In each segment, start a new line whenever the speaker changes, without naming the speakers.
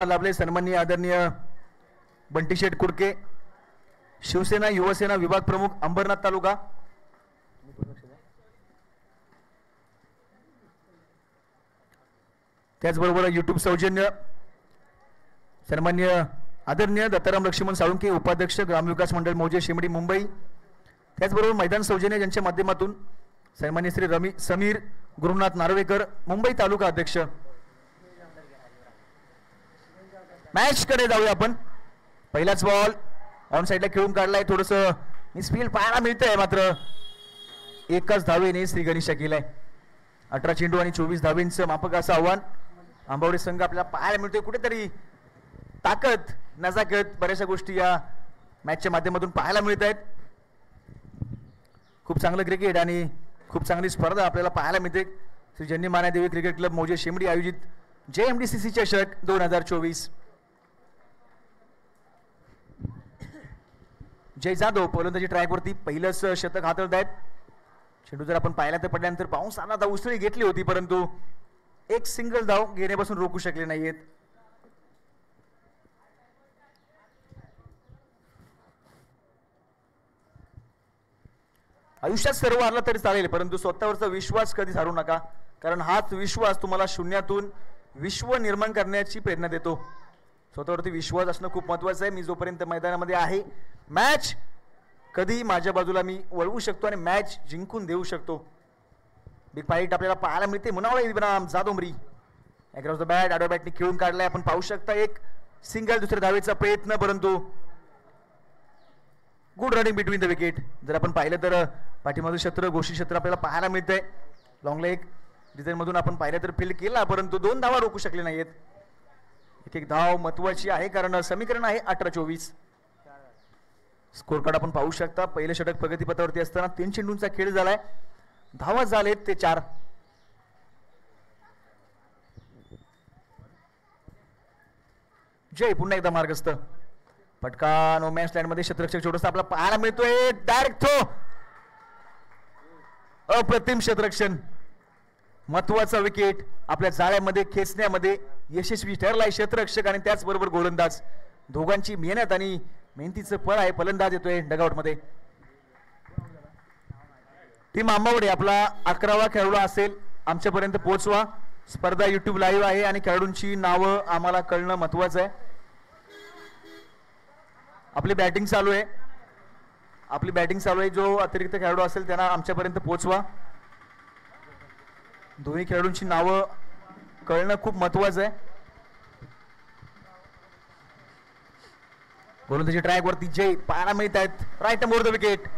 लाभले सन्माननीय आदरणीय बंटीशेठ कुडके, शिवसेना युवसेना विभाग प्रमुख अंबरनाथ तालुका. त्याचबरोबर युट्यूब सौजन्य सन्माननीय आदरणीय दत्ताराम लक्ष्मण साळुंके, उपाध्यक्ष ग्रामविकास मंडळ मौजे शेमडी मुंबई. त्याचबरोबर मैदान सौजन्य ज्यांच्या माध्यमातून सन्माननीय श्री समीर गुरुनाथ नार्वेकर, मुंबई तालुका अध्यक्ष. मॅच कडे जाऊया आपण. पहिलाच बॉल ऑन साइडला खेळून काढलाय, थोडस मिसफील्ड पाहायला मिळतंय, मात्र एकच धावेने श्री गणेशा केलाय. 18 चेंडू आणि 24 धावेंचं माफक असं आव्हान आंबावडे संघ आपल्याला पाहायला मिळतोय. कुठेतरी ताकद नजाकत बऱ्याचशा गोष्टी या मॅचच्या माध्यमातून पाहायला मिळत आहेत. खूप चांगलं क्रिकेट आणि खूप चांगली स्पर्धा आपल्याला पाहायला मिळते. श्री जन्नी मानादेवी क्रिकेट क्लब मौजे शेमडी आयोजित JMDCC चषक 2024. जय जाधव फलंदाजी ट्रॅकवरती पहिलंच शतक हाताळत आहेत. चेंडू जर आपण पाहिला तर पडल्यानंतर पाऊस आला, उसळी घेतली होती, परंतु एक सिंगल धाव घेण्यापासून रोखू शकले नाहीयेत. आयुष्यात सर्व हरला तरी चालेल, परंतु स्वतःवरचा विश्वास कधीच हारू नका, कारण हाच विश्वास तुम्हाला शून्यातून विश्व निर्माण करण्याची प्रेरणा देतो. स्वतःवरती विश्वास असणं खूप महत्वाचं आहे. मी जोपर्यंत मैदानामध्ये आहे, मॅच कधी माझ्या बाजूला मी वळवू शकतो आणि मॅच जिंकून देऊ शकतो. बिग फाईट आपल्याला पाहायला मिळते. मुनावळे इब्राहिम जादोमरी अक्रॉस द बॅट, आडव्या बॅटने खेळून काढलाय. आपण पाहू शकता एक सिंगल दुसऱ्या धावेचा प्रयत्न, परंतु good running between the wicket. जर आपण पाहिलं तर पाठीमागचं क्षेत्र घोषित क्षेत्र आपल्याला पाहायला मिळतंय. लॉंग लेग डिझाईन मधून आपण पाहिलं तर फील्ड केला, परंतु 2 धावा रोखू शकले नाहीयेत. एक धाव महत्वाची आहे, कारण समीकरण आहे 18-24. स्कोर कार्ड आपण पाहू शकता. पहिलं षटक प्रगतीपथावरती असताना 3 चेंडूंचा खेळ झालाय. धावा झालेत ते 4. जय पुन्हा एकदा मार्गस्थ. फटका नो मॅच लँड मध्ये क्षेत्ररक्षक छोटस आपला पाहायला मिळतोय. डायरेक्ट थ्रो, अप्रतिम क्षेत्ररक्षण. महत्वाचा विकेट आपल्या जाळ्यामध्ये खेचण्यामध्ये यशस्वी ठरलाय क्षेत्ररक्षक आणि त्याचबरोबर गोलंदाज. दोघांची मेहनत आणि मेहनतीचं फळ आहे. फलंदाज येतोय डगआउट मध्ये. टीम आंबावडे आपला 11वा खेळाडू असेल, आमच्यापर्यंत पोहोचवा. स्पर्धा युट्यूब लाईव्ह आहे आणि खेळाडूंची नावं आम्हाला कळणं महत्वाचं आहे. आपली बॅटिंग चालू आहे. जो अतिरिक्त खेळाडू असेल त्यांना आमच्यापर्यंत पोहोचवा. दोन्ही खेळाडूंची नावं कळणं खूप महत्वाचं आहे. गोलंदाजी ट्रॅक वरती जय पाहायला मिळत आहेत. Right more the wicket.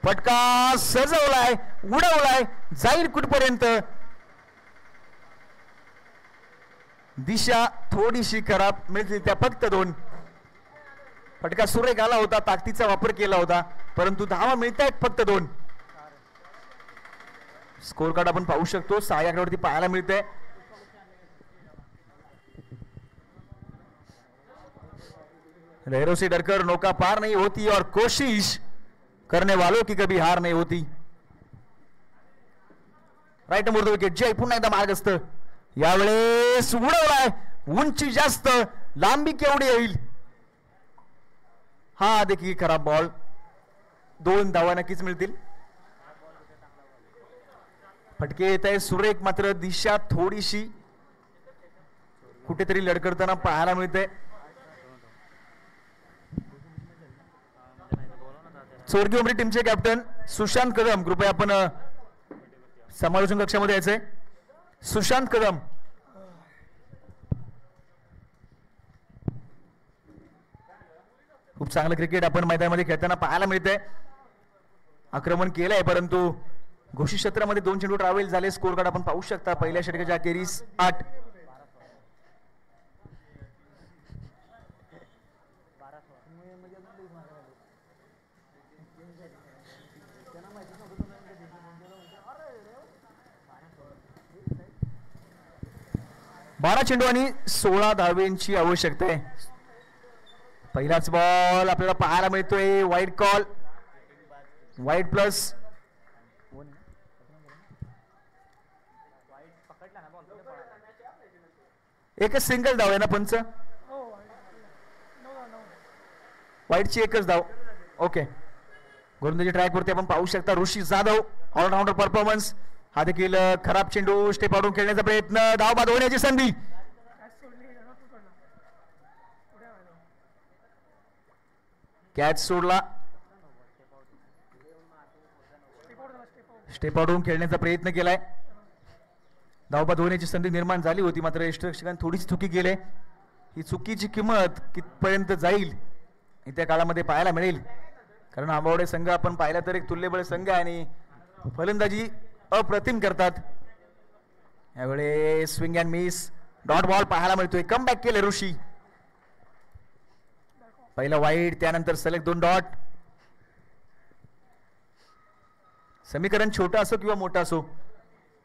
फटका सजवलाय, उडवलाय, जाईल कुठपर्यंत. दिशा थोडीशी खराब मिळते त्या फक्त 2. फटका सुरेख आला होता, ताकदीचा वापर केला होता, परंतु धावा मिळत आहेत फक्त 2. स्कोर कार्ड आपण पाहू शकतो. 6 आकड्यावरती पाहायला मिळतंय. लहरों से डरकर नौका पार नहीं होती और कोशिश करने वालों की कभी हार नहीं होती. Right more the wicket. जय पुन्हा एकदा मार्गस्थ. यावेळेस उडवलाय, उंची जास्त, लांबी केवढी येईल. हा देखील खराब बॉल. 2 धावा नक्कीच मिळतील. फटके येत आहे सुरेख, मात्र दिशा थोडीशी कुठेतरी लडकडताना पाहायला मिळते. चोरगी उमरी टीमचे कॅप्टन सुशांत कदम, कृपया आपण समालोचन कक्षामध्ये यायचंय. सुशांत कदम. खूप चांगलं क्रिकेट आपण मैदानामध्ये खेळताना पाहायला मिळतंय. आक्रमण केलंय, परंतु घोषित क्षेत्रामध्ये 2 चेंडू ट्रॅव्हल झाले. स्कोर कार्ड आपण पाहू शकता. पहिल्या षटकाच्या अखेरीस 8. बारा चेंडू आणि 16 धावेंची आवश्यकता आहे. पहिलाच बॉल आपल्याला पाहायला मिळतोय. Wide call, wide plus. एकच सिंगल धाव आहे ना पंच? वाईटची एकच धाव. ओके, गोलंदाजी ट्रॅकवरती आपण पाहू शकता ऋषी जाधव ऑलराऊंडर परफॉर्मन्स. हा देखील खराब चेंडू स्टेप आउट खेळण्याचा प्रयत्न, धाव बाद होण्याची संधी. कॅच सोडला. स्टेप आउट खेळण्याचा प्रयत्न केलाय. धावबाद होण्याची संधी निर्माण झाली होती, मात्र यष्टरक्षकांनी थोडीशी चुकी केली. ही चुकीची किंमत कितपर्यंत जाईल येत्या काळामध्ये पाहायला मिळेल, कारण आंबावडे संघ आपण पाहिला तर एक तुल्यबळ संघ आहे आणि फलंदाजी अप्रतिम करतात. यावेळी swing and miss, dot ball पाहायला मिळतोय. कमबॅक केले ऋषी. पहिला वाईड, त्यानंतर सलग 2 डॉट. समीकरण छोटं असो किंवा मोठं असो,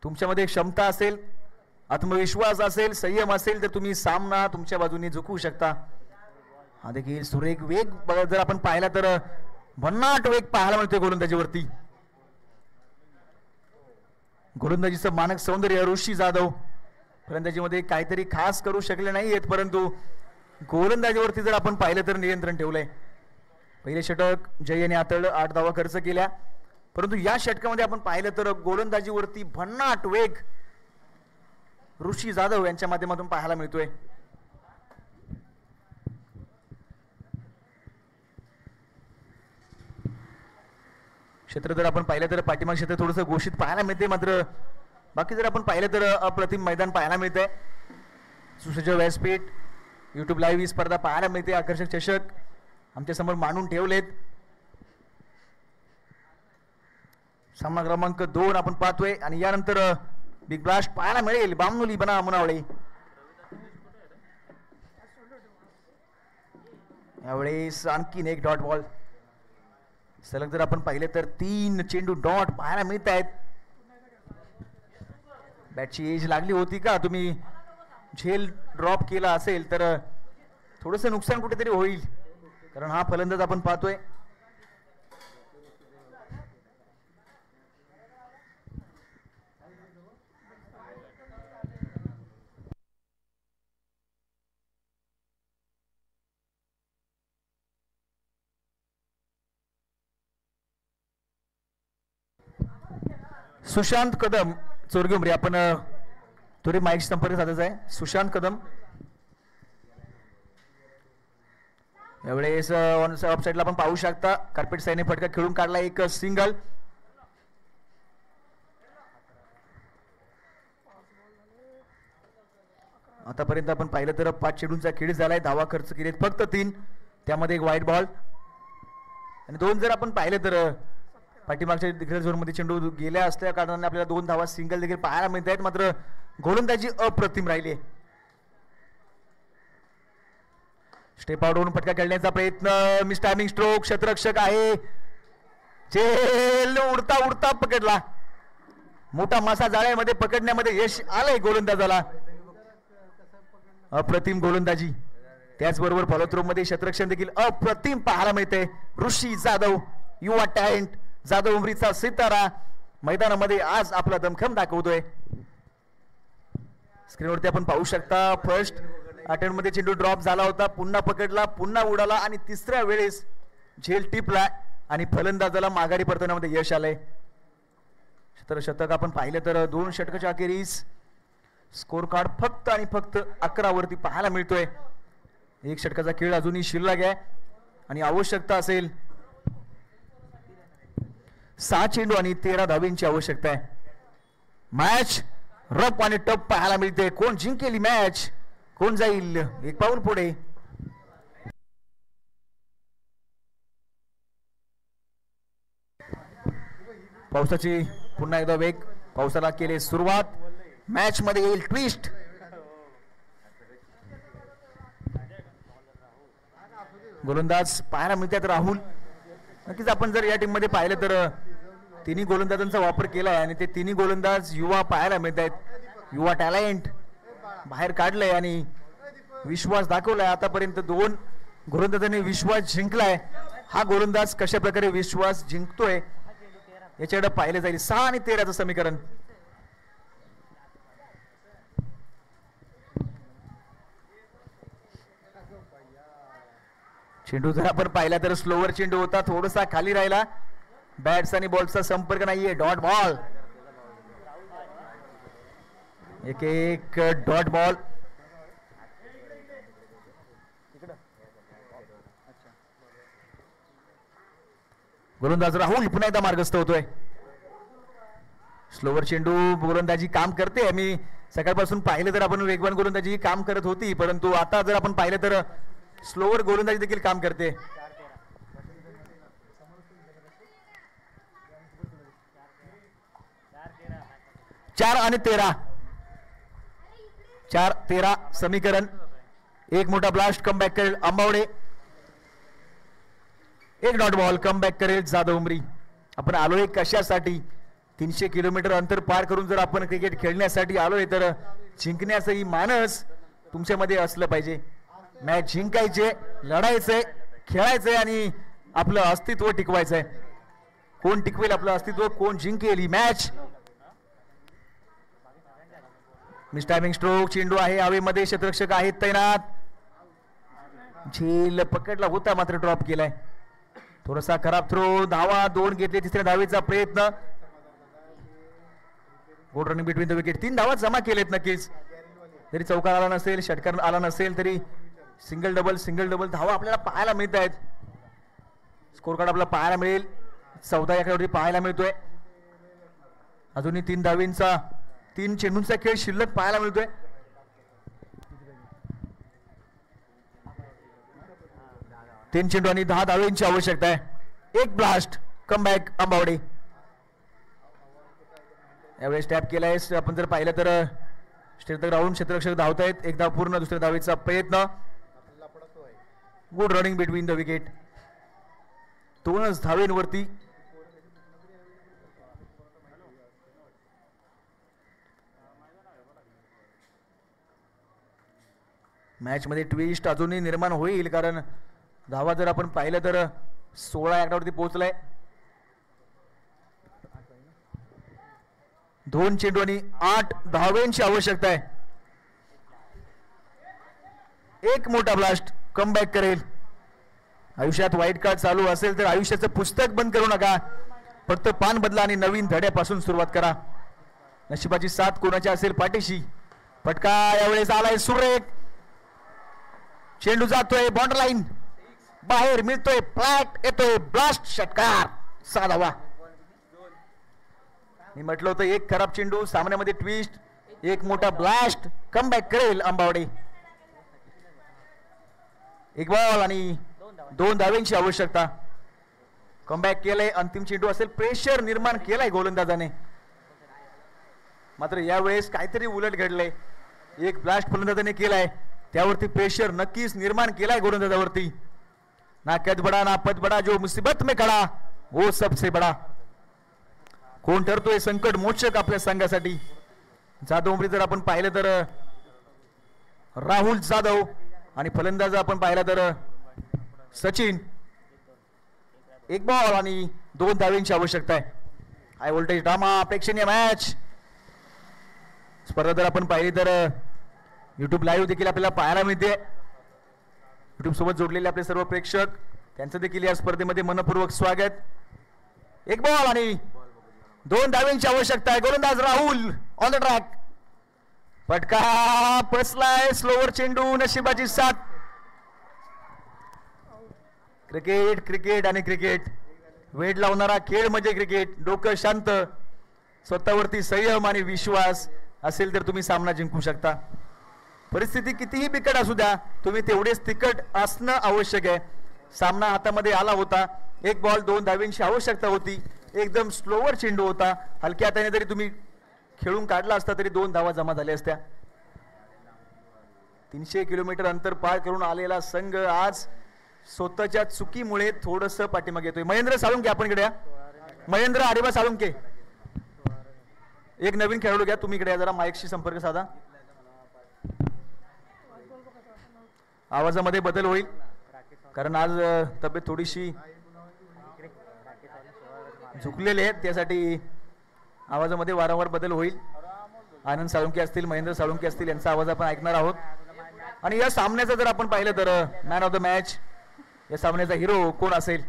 तुमच्यामध्ये क्षमता असेल, आत्मविश्वास असेल, संयम असेल, तर तुम्ही सामना तुमच्या बाजूने झुकवू शकता. हा देखील सुरेख वेग जर आपण पाहिला तर भन्नाट वेग पाहायला मिळतोय गोलंदाजीवरती. गोलंदाजीचं मानक सौंदर्य ऋषी जाधव फलंदाजीमध्ये काहीतरी खास करू शकले नाहीयेत, परंतु गोलंदाजीवरती जर आपण पाहिलं तर नियंत्रण ठेवलंय. पहिले षटक जय आणि आतळ 8 धावा खर्च केल्या, परंतु या षटकामध्ये आपण पाहिलं तर गोलंदाजीवरती भन्नाट वेग ऋषी जाधव यांच्या माध्यमातून पाहायला मिळतोय. क्षेत्र जर आपण पाहिलं तर पाठीमाग क्षेत्र थोडंसं घोषित पाहायला मिळते, मात्र बाकी जर आपण पाहिलं तर अप्रतिम मैदान पाहायला मिळतंय. सुसज्ज व्यासपीठ, युट्यूब लाईव्ह ही स्पर्धा पाहायला मिळते. आकर्षक चषक आमच्या समोर मांडून ठेवलेत. सामना क्रमांक 2 आपण पाहतोय आणि यानंतर बिग ब्लास्ट पाहायला मिळेल. बामनुली बना मुनावळे. यावेळेस आणखीन एक डॉट बॉल. सलग जर आपण पाहिले तर 3 चेंडू डॉट पाहायला मिळत आहेत. बॅटची एज लागली होती का, तुम्ही झेल ड्रॉप केला असेल तर थोडस नुकसान कुठेतरी होईल, कारण हा फलंदाज आपण पाहतोय. सुशांत कदम चोरगुमरी, आपण थोडी माईक संपर्क साधायचा आहे. सुशांत कदम यावेळेस ऑन ऑफ साइडला आपण पाहू शकता कार्पेट साईने फटका खेळून काढला, एक सिंगल. आतापर्यंत आपण पाहिलं तर 5 चेंडूंचा खेळ झालाय. धावा खर्च केलेत फक्त 3, त्यामध्ये एक वाईट बॉल आणि 2 जर आपण पाहिलं तर पाठीमागच्या दिग्गज झोनमध्ये चेंडू गेल्या असल्या कारणाने आपल्याला 2 धावा सिंगल देखील पाहायला मिळत आहेत, मात्र गोलंदाजी अप्रतिम राहिली. स्टेप आउट होऊन फटका खेळण्याचा प्रयत्न, मिस टायमिंग स्ट्रोक. क्षेत्ररक्षक आहे, चेल उडता उडता पकडला. मोठा मासा जाळ्यामध्ये पकडण्यामध्ये यश आलंय गोलंदाजाला. अप्रतिम गोलंदाजी. त्याचबरोबर फॉलोथ्रो मध्ये क्षेत्ररक्षण देखील अप्रतिम पाहायला मिळते. ऋषी जाधव, युवा टॅलेंट, जाधव उमरीचा सितारा मैदानामध्ये आज आपला दमखम दाखवतोय. स्क्रीनवरती आपण पाहू शकता फर्स्ट अटेम्प्ट मध्ये चेंडू ड्रॉप झाला होता, पुन्हा पकडला, पुन्हा उडाला आणि तिसऱ्या वेळेस झेल टिपला आणि फलंदाजाला माघारी परतवण्यामध्ये यश आलंय. तर शतक आपण पाहिलं तर 2 षटकाच्या अखेरीस स्कोर कार्ड फक्त आणि फक्त 11 वरती पाहायला मिळतोय. 1 षटकाचा खेळ अजूनही शिल्लक आहे आणि आवश्यकता असेल 6 चेंडू आणि 13 धावांची आवश्यकता आहे. मॅच रफ आणि टफ पाहायला मिळते. कोण जिंकेल मॅच, कोण जाईल एक पाऊल पुढे. पावसाची पुन्हा एकदा वेग, पावसाला केले सुरुवात. मॅच मध्ये येईल ट्विस्ट. गोलंदाज पाहायला मिळतात राहुल. नक्कीच आपण जर या टीम मध्ये पाहिलं तर तिन्ही गोलंदाजांचा वापर केलाय आणि ते तिन्ही गोलंदाज युवा पाहायला मिळत आहेत. युवा टॅलेंट बाहेर काढलंय आणि विश्वास दाखवलाय. आतापर्यंत 2 गोलंदाजांनी विश्वास जिंकलाय. हा गोलंदाज कशा प्रकारे विश्वास जिंकतोय याच्याकडे पाहिलं जाईल. 6 आणि 13चं समीकरण. चेंडू जर आपण पाहिला तर स्लोवर चेंडू होता, थोडासा खाली राहिला, बॅट्स आणि बॉलचा संपर्क नाहीये. डॉट बॉल, एक डॉट बॉल. गोलंदाज राहुल पुन्हा एकदा मार्गस्थ होतोय. स्लोवर चेंडू गोलंदाजी काम करते. मी सकाळपासून पाहिलं तर आपण वेगवान गोलंदाजी काम करत होती, परंतु आता जर आपण पाहिलं तर स्लोवर गोलंदाजी देखील काम करते. 4 आणि 13, 4-13 समीकरण. एक मोठा ब्लास्ट कमबॅक करेल आंबावडे, एक डॉट बॉल कमबॅक करेल जाधव उमरी. आपण आलोय कशासाठी? 300 किलोमीटर अंतर पार करून जर आपण क्रिकेट खेळण्यासाठी आलोय तर जिंकण्याचंही मानस तुमच्यामध्ये असलं पाहिजे. मॅच जिंकायचे, लढायचंय, खेळायचंय आणि आपलं अस्तित्व टिकवायचंय. कोण टिकवेल आपलं अस्तित्व, कोण जिंकेल ही मॅच? Miss timing stroke. चेंडू आहे हवेमध्ये, क्षेत्ररक्षक आहेत तैनात. झेल पकडला होता मात्र ड्रॉप केलाय. थोडासा खराब थ्रो. धावा 2 घेतले, तिसऱ्या धावेचा प्रयत्न. Good running between the wicket. 3 धावा जमा केलेत. नक्कीच जरी चौकार आला नसेल, षटकार आला नसेल तरी सिंगल डबल धावा आपल्याला पाहायला मिळत आहेत. स्कोर कार्ड आपल्याला पाहायला मिळेल. 14 आकड्यावरती पाहायला मिळतोय. अजूनही 3 धावींचा 3 चेंडूंचा खेळ शिल्लक पाहायला मिळतोय. तीन चेंडू आणि 10 धावेंची आवश्यकता आहे. एक ब्लास्ट कमबॅक आंबावडे. यावेळेस टॅप केलाय. आपण जर पाहिलं तर क्षेत्ररक्षक राहून क्षेत्ररक्षक धावत आहेत. एकदा पूर्ण, दुसऱ्या धावेचा प्रयत्न. Good running between the wicket. 2च धावेंवरती मॅच मध्ये ट्विस्ट अजूनही निर्माण होईल, कारण धावा जर आपण पाहिलं तर 16 आकड्यावरती पोहोचलाय. 2 चेंडू आणि 8 धावेंची आवश्यकता आहे. एक मोठा ब्लास्ट कमबॅक करेल. आयुष्यात वाईट काळ चालू असेल तर आयुष्याचं पुस्तक बंद करू नका. फक्त पान बदला आणि नवीन धड्यापासून सुरुवात करा. नशिबाची साथ कोणाची असेल पाठीशी. फटका यावेळेस आलाय सुरेख. चेंडू जातोय बॉर्डर लाईन बाहेर, मिळतोय फ्लॅट, येतोय ब्लास्ट, षटकार. 6 धावा. मी म्हटलं होतं एक खराब चेंडू, सामन्यामध्ये ट्विस्ट. एक मोठा ब्लास्ट कमबॅक करेल आंबावडे. एक बॉल आणि 2 धावेंची आवश्यकता. कमबॅक केलंय. अंतिम चेंडू असेल. प्रेशर निर्माण केलाय गोलंदाजाने, मात्र यावेळेस काहीतरी उलट घडलंय. एक ब्लास्ट फलंदाजाने केलाय, त्यावरती प्रेशर नक्कीच निर्माण केलाय गोलंदाजावरती. ना कद बडा ना पद बडा, जो मुसीबत में खडा वो सबसे बडा. कोण ठरतोय संकट मोचक आपल्या संघासाठी? जाधव उमरी जर आपण पाहिलं तर राहुल जाधव, आणि फलंदाज आपण पाहिला तर सचिन. एक बॉल आणि 2 धावेंची आवश्यकता आहे. हाय व्होल्टेज ड्रामा, प्रेक्षणीय मॅच. स्पर्धा जर आपण पाहिली तर YouTube लाईव्ह देखील आपल्याला पाहायला मिळते. YouTube सोबत जोडलेले आपले सर्व प्रेक्षक, त्यांचं देखील या स्पर्धेमध्ये मनपूर्वक स्वागत. एक बॉल आणि 2 धावेंची आवश्यकता आहे. गोलंदाज राहुल ऑन द ट्रॅक. फटका बसलाय. स्लोवर चेंडू, नशिबाची साथ. क्रिकेट क्रिकेट आणि क्रिकेट. वेड लावणारा खेळ म्हणजे क्रिकेट. डोकं शांत, स्वतःवरती संयम आणि विश्वास असेल तर तुम्ही सामना जिंकू शकता. परिस्थिती कितीही बिकट असू द्या, तुम्ही तेवढेच तिकट असणं आवश्यक आहे. सामना हातामध्ये आला होता. एक बॉल 2 धावेंची आवश्यकता होती. एकदम स्लोवर चेंडू होता. हलक्या हाताने जरी तुम्ही खेळून काढला असता तरी 2 धावा जमा झाल्या असत्या. 300 किलोमीटर अंतर पार करून आलेला संघ आज स्वतःच्या चुकीमुळे थोडस पाठीमागे येतोय. महेंद्र साळुंके आपण इकडे या. महेंद्र हरिबा साळुंके, एक नवीन खेळाडू घ्या. तुम्ही इकडे या, जरा माईकशी संपर्क साधा. आवाजामध्ये बदल होईल, कारण आज तब्येत थोडीशी झुकलेली आहे, त्यासाठी आवाजामध्ये वारंवार बदल होईल. आनंद साळुंके असतील, महेंद्र साळुंके असतील, यांचा आवाज आपण ऐकणार आहोत. आणि या सामन्याचं जर आपण पाहिलं तर मॅन ऑफ द मॅच या सामन्याचा हिरो कोण असेल?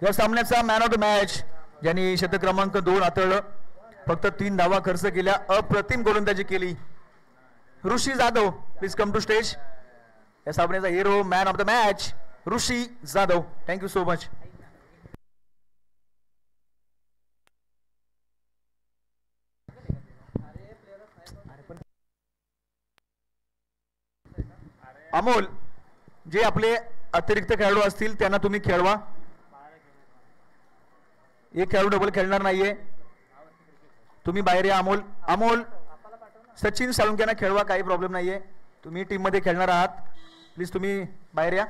या सामन्याचा मॅन ऑफ द मॅच ज्यांनी शतक क्रमांक 2 हाताळलं, फक्त 3 धावा खर्च केल्या, अप्रतिम गोलंदाजी केली, Rishi Jadhav. Please come to stage. या सामन्याचा hero man of the match Rishi Jadhav. Thank you so much. Amol, जे आपले अतिरिक्त खेळाडू असतील त्यांना तुम्ही खेळवा. एक खेळाडू डबल खेळणार नाहीये, तुम्ही बाहेर या. अमोल, अमोल सचिन साळुंक्यांना खेळवा, काही प्रॉब्लेम नाहीये. तुम्ही टीम मध्ये खेळणार आहात, प्लीज तुम्ही बाहेर या.